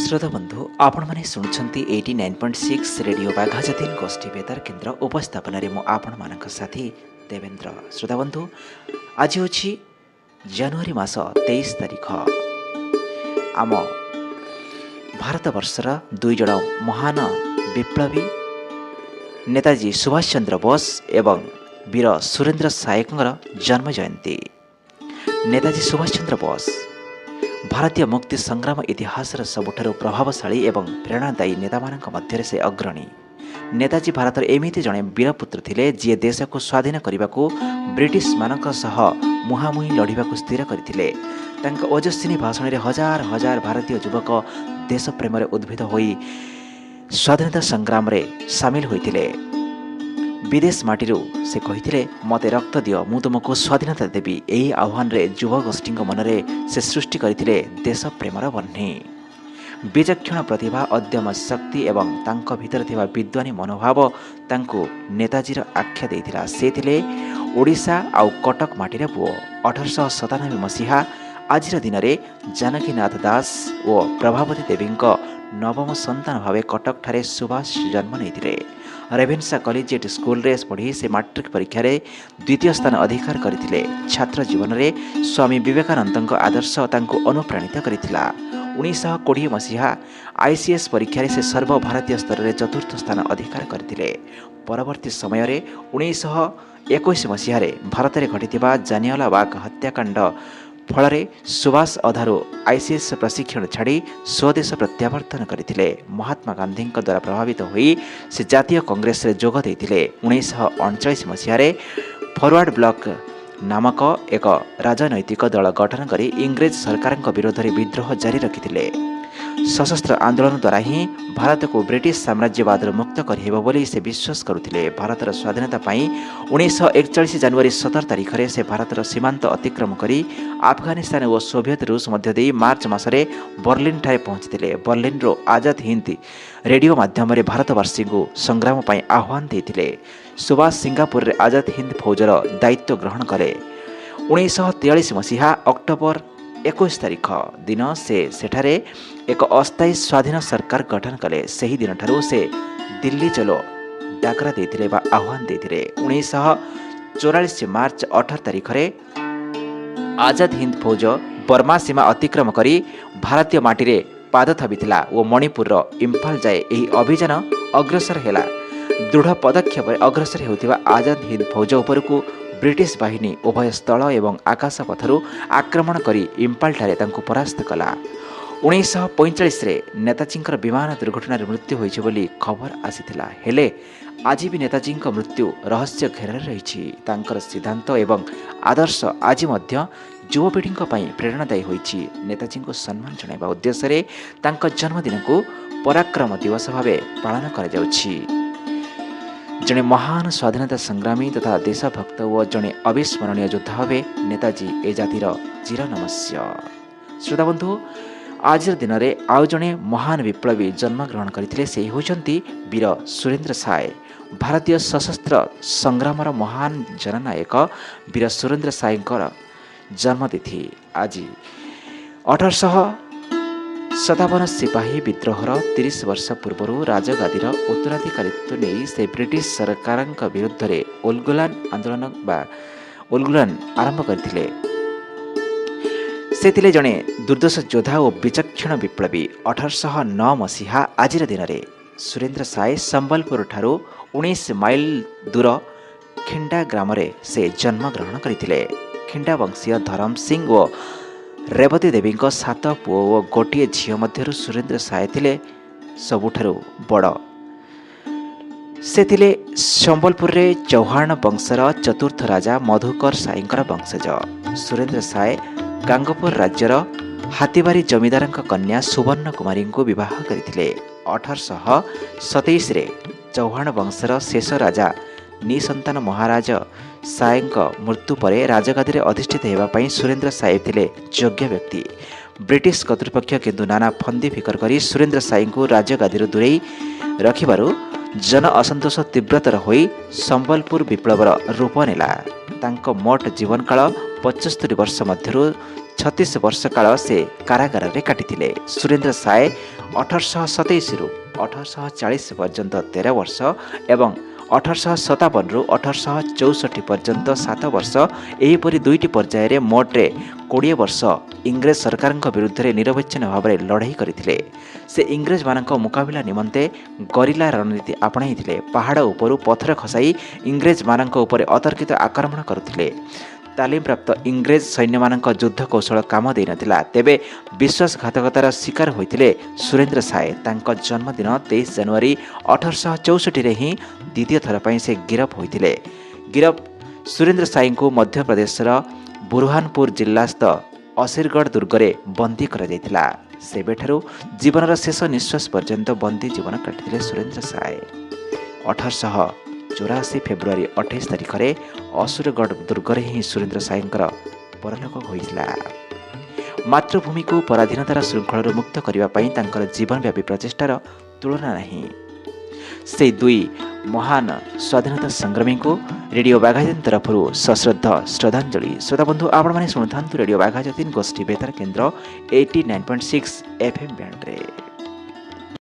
श्रोता बंधु आपण मैंने शुणुंट 89.6 रेडियो बाघाजातीन गोष्ठी बेतार केन्द्र उपस्थापन मु आपण मान साथी देवेंद्र। श्रोता बंधु आज हूँ जनवरी मास 23 तारिख। आम भारत वर्षर दुई जन महान विप्लवी नेताजी सुभाष चंद्र बोस एवं वीर सुरेंद्र सायकर जन्म जयंती। नेताजी सुभाष चंद्र बोस भारतीय मुक्ति संग्राम इतिहास सबुठारु प्रभावशाली एवं प्रेरणादायी नेता मानक मध्य से अग्रणी। नेताजी भारत एमिति जड़े वीरपुत्र थिले जी देश को स्वाधीन करने को ब्रिटिश मानक सह मुहांमुही लड़ाक स्थिर करथिले। तांका ओजस्विनी भाषण में हजार हजार भारतीय युवक देश प्रेम उद्भिद होई स्वाधीनता संग्राम रे सामिल होइथिले। विदेश माटीरू से कहिथिले मते रक्त दियो मु तुमको स्वाधीनता देवी। यही आह्वान रे युवा गोष्ठी मनरे से सृष्टि करथिले देश प्रेमर बन्ही। विचक्षण प्रतिभा अद्यम शक्ति एवं तांको भीतर थिबा विद्वानी मनोभाव तांको नेताजीर आख्या देइथिला। से थिले ओडिशा आउ कटक माटीर पुओ। 1897 मसीहा आजिर दिन में जानकीनाथ दास और प्रभावती देवी नवम संतान भावे कटक ठारे सुभाष जन्म नहीं। रेभेन्सा कॉलेजिएट स्कूल रे पढ़ी से मैट्रिक परीक्षा रे द्वितीय स्थान अधिकार करथिले। छात्र जीवन में स्वामी विवेकानंद आदर्श तांको अनुप्राणित करथिला। 1920 मसीहा आईसीएस परीक्षा रे से सर्वभारतीय स्तर में चतुर्थ स्थान अधिकार करथिले। परवर्ती समय रे 1921 मसीह भारत में घटिथिबा जालियानवाला हत्याकांड फल सुभाष अधारू आईसीएस प्रशिक्षण छाड़ी स्वदेश प्रत्यावर्तन करथिले। महात्मा गांधी द्वारा प्रभावित होई से जातीय कांग्रेस रे जोग देइथिले। 1939 मसीह फॉरवर्ड ब्लॉक नामक एक राजनैतिक दल गठन करी इंग्रेज सरकार विरोध में विद्रोह जारी रखिथिले। सशस्त्र आंदोलन द्वारा ही भारत को ब्रिटिश साम्राज्यवाद मुक्त करहेब बोली से विश्वास करुथिले। भारतर स्वाधीनता पाई 1941 जनवरी 17 तारिख से भारतर सीमांत अतिक्रम करी अफगानिस्तान और सोवियत रूस मध्य दे मार्च मासरे बर्लिन ठारे पहुंचते। बर्लिन रो आजाद हिंद रेडियो माध्यम भारतवासी को संग्राम पाई आह्वान देते। सुभाष सिंगापुर रे आजाद हिंद फौजर दायित्व ग्रहण कले। 1943 मसीहा अक्टोबर 21 तारिख दिन से सेठारे एक अस्थायी स्वाधीन सरकार गठन कले। सही दिन ठारू से दिल्ली चलो डाकरा देथिले बा आह्वान देथिले। 1944 मार्च 18 तारिख रे आजाद हिंद फौज बर्मा सीमा अतिक्रम करी भारतीय माटी रे पाद थाबिथिला और मणिपुर रो इम्फाल जाए यही अभियान अग्रसर हैला। दृढ़ पदक्षेप अग्रसर होउथिबा आजाद हिंद फौज उपरकू ब्रिटिश बाहिनी उभय स्थल एवं आकाश पथरु आक्रमण करी इम्फाल ठारे तांको परास्त कला। 1945 रे नेताजी विमान दुर्घटना मृत्यु होइछि बोली खबर आसीथिला। हेले आज भी नेताजी मृत्यु रहस्य घेर रही। तांकर सिद्धांत एवं आदर्श आज मध्य युवपीढ़ी प्रेरणादायी होइछि। नेताजी को सम्मान जणाइबा उद्देश्य रे तांकर जन्मदिन को पराक्रम दिवस भावे पालन करा जाउछि। जड़े महान स्वाधीनता संग्रामी तथा देशभक्त और जड़े अविस्मरणीय योद्धा भावे नेताजी ए जातिर चिरनमस्य। श्रोता बंधु आज दिन में आउ जड़े महान विप्लवी जन्म ग्रहण करते से होती वीर सुरेंद्र साय। भारतीय सशस्त्र संग्राम महान जननायक वीर सुरेंद्र सायकर जन्मतिथि आज। 1857 सिपाही विद्रोहर 30 वर्ष पूर्व राजगादीर उत्तराधिकारित्व नहीं से ब्रिटिश सरकार विरुद्ध में उलगुलान आरंभ करथिले। से जड़े दुर्दश योद्धा और विचक्षण विप्लवी। 1809 मसीहा आज दिन में सुरेंद्र साय संबलपुर ठारू 19 माइल दूर खिंडा ग्राम से जन्म ग्रहण करथिले। खिंडा वंशीय धरम सिंह और रेवती देवी 7 पुओ और गोटे झील मध्य सुरेंद्र साय थिले सबुठारु बड़। से थिले संबलपुर रे चौहान वंशर चतुर्थ राजा मधुकर साईंकर वंशज। सुरेंद्र साय गांगपुर राज्यर हाथीबारी जमीदार कन्या सुवर्ण कुमारी को विवाह करथिले। 1827 रे चौहान वंशर शेष राजा निसंतान महाराज सायंक मृत्यु पर राजगादी अधिष्ठित होगापी सुरेंद्र साय थिले योग्य व्यक्ति। ब्रिटिश कर्तृपक्ष किंतु नाना फंदी फिकर करी सुरेंद्र साय को राजगादी दूरे रखिबारु जन असंतोष तीव्रतर होई संबलपुर विप्लवर रूप नेला। तांको मोट जीवन काल 75 वर्ष मध्यरु 36 ବର୍ଷ କାଳ ସେ କାରାଗାରରେ କାଟିଥିଲେ। ସୁରେନ୍ଦ୍ର ସାଏ 1827 1840 ପର୍ଯ୍ୟନ୍ତ 13 ବର୍ଷ ଏବଂ 1857 1864 ପର୍ଯ୍ୟନ୍ତ 7 ବର୍ଷ ଏହିପରି ଦୁଇଟି ପର୍ଯ୍ୟାୟରେ ମୋଟରେ 20 ବର୍ଷ ଇଂରେଜ ସରକାରଙ୍କ ବିରୁଦ୍ଧରେ ନିରବଚ୍ଛିନ୍ନ ଭାବରେ ଲଢ଼େଇ କରିଥିଲେ। ସେ ଇଂରେଜମାନଙ୍କ ମୁକାବିଲା ନିମନ୍ତେ ଗରିଲା ରଣନୀତି ଆପଣାଇଥିଲେ। ପାହାଡ଼ ଉପରୁ ପଥର ଖସାଇ ଇଂରେଜମାନଙ୍କ ଉପରେ ଅତର୍କିତ ଆକ୍ରମଣ କରୁଥିଲେ। ତାଲିମପ୍ରାପ୍ତ ଇଂରେଜ ସୈନ୍ୟମାନଙ୍କ ଯୁଦ୍ଧ କୌଶଳ କାମ ଦେଇନଥିଲା। ତେବେ ବିଶ୍ୱାସଘାତକତାର ଶିକାର ହୋଇଥିଲେ ସୁରେନ୍ଦ୍ର ସାଏ। ତାଙ୍କ ଜନ୍ମଦିନ 23 ଜାନୁଆରୀ 1864ରେ ହିଁ ଦ୍ୱିତୀୟ ଥର ପାଇଁ ସେ ଗିରଫ ହୋଇଥିଲେ। ଗିରଫ ସୁରେନ୍ଦ୍ର ସାଏଙ୍କୁ ମଧ୍ୟପ୍ରଦେଶର ବୁରହାନପୁର ଜିଲ୍ଲାସ୍ଥ ଅସିରଗଡ଼ ଦୁର୍ଗରେ ବନ୍ଦୀ କରାଯାଇଥିଲା। ସେବେଠାରୁ ଜୀବନର ଶେଷ ନିଶ୍ୱାସ ପର୍ଯ୍ୟନ୍ତ ବନ୍ଦୀ ଜୀବନ କାଟିଥିଲେ ସୁରେନ୍ଦ୍ର ସାଏ। 1884 ଫେବୃଆରୀ 28 ତାରିଖରେ ଅସୁରଗଡ଼ ଦୁର୍ଗରେ ହିଁ ସୁରେନ୍ଦ୍ର ସାଏଙ୍କର ପରଲୋକ ହୋଇଥିଲା। ମାତୃଭୂମିକୁ ପରାଧୀନତାର ଶୃଙ୍ଖଳରୁ ମୁକ୍ତ କରିବା ପାଇଁ ତାଙ୍କର ଜୀବନବ୍ୟାପୀ ପ୍ରଚେଷ୍ଟାର ତୁଳନା ନାହିଁ। ସେହି ଦୁଇ ମହାନ ସ୍ୱାଧୀନତା ସଂଗ୍ରାମୀଙ୍କୁ ରେଡ଼ିଓ ବାଘାଯତୀନ ତରଫରୁ ସଶ୍ରଦ୍ଧ ଶ୍ରଦ୍ଧାଞ୍ଜଳି। ଶ୍ରୋତାବନ୍ଧୁ, ଆପଣମାନେ ଶୁଣୁଥାନ୍ତୁ ରେଡ଼ିଓ ବାଘାଯତୀନ ଗୋଷ୍ଠୀ ବେତାର କେନ୍ଦ୍ର 89.6 FM ବ୍ୟାଣ୍ଡରେ।